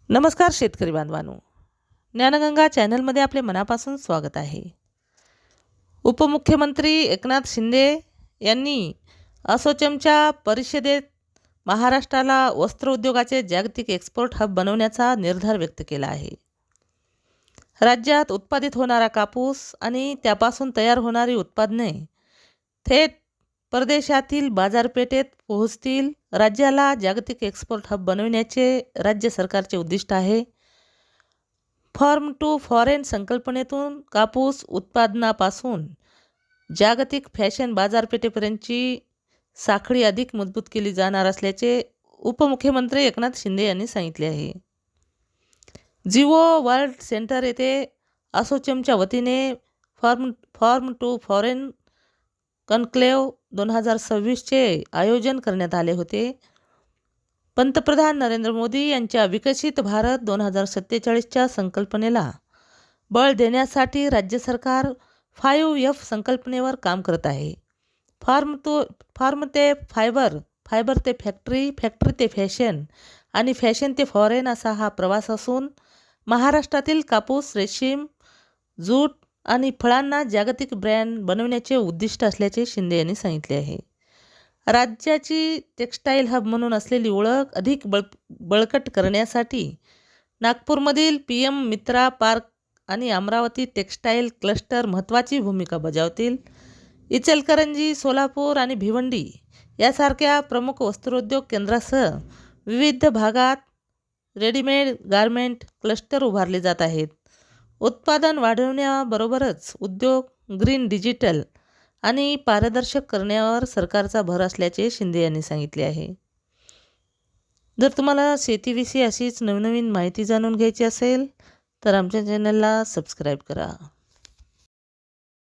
नमस्कार शेतकरी बांधवांनो, ज्ञानगंगा चॅनलमध्ये आपले मनापासून स्वागत आहे. उपमुख्यमंत्री एकनाथ शिंदे यांनी असोचॅमच्या परिषदेत महाराष्ट्राला वस्त्र उद्योगाचे जागतिक एक्सपोर्ट हब बनवण्याचा निर्धार व्यक्त केला आहे. राज्यात उत्पादित होणारा कापूस आणि त्यापासून तयार होणारी उत्पादने थेट परदेशातील बाजारपेठेत पोहोचतील. राज्याला जागतिक एक्सपोर्ट हब बनवण्याचे राज्य सरकारचे उद्दिष्ट आहे. फार्म टू फॉरेन संकल्पनेतून कापूस उत्पादनापासून जागतिक फॅशन बाजारपेठेपर्यंतची साखळी अधिक मजबूत केली जाणार असल्याचे उपमुख्यमंत्री एकनाथ शिंदे यांनी सांगितले आहे. जिओ वर्ल्ड सेंटर येथे असोचॅमच्या वतीने फार्म टू फॉरेन कॉन्क्लेव्ह 2026चे आयोजन करण्यात आले होते. पंतप्रधान नरेंद्र मोदी यांच्या विकसित भारत 2047च्या संकल्पनेला बळ देण्यासाठी राज्य सरकार 5F संकल्पनेवर काम करत आहे. फार्म ते फायबर, फायबर ते फॅक्टरी, फॅक्टरी ते फॅशन आणि फॅशन ते फॉरेन असा हा प्रवास असून महाराष्ट्रातील कापूस, रेशीम, जूट आणि फळांना जागतिक ब्रँड बनवण्याचे उद्दिष्ट असल्याचे शिंदे यांनी सांगितले आहे. राज्याची टेक्स्टाईल हब म्हणून असलेली ओळख अधिक बळकट करण्यासाठी नागपूरमधील PM मित्रा पार्क आणि अमरावती टेक्स्टाईल क्लस्टर महत्त्वाची भूमिका बजावतील. इचलकरंजी, सोलापूर आणि भिवंडी यासारख्या प्रमुख वस्त्रोद्योग केंद्रासह विविध भागात रेडीमेड गारमेंट क्लस्टर उभारले जात आहेत. उत्पादन वाढवण्याबरोबरच उद्योग ग्रीन, डिजिटल आणि पारदर्शक करण्यावर सरकारचा भर असल्याचे शिंदे यांनी सांगितले आहे. जर तुम्हाला शेतीविषयी अशीच नवनवीन माहिती जाणून घ्यायची असेल तर आमच्या चॅनलला सबस्क्राईब करा.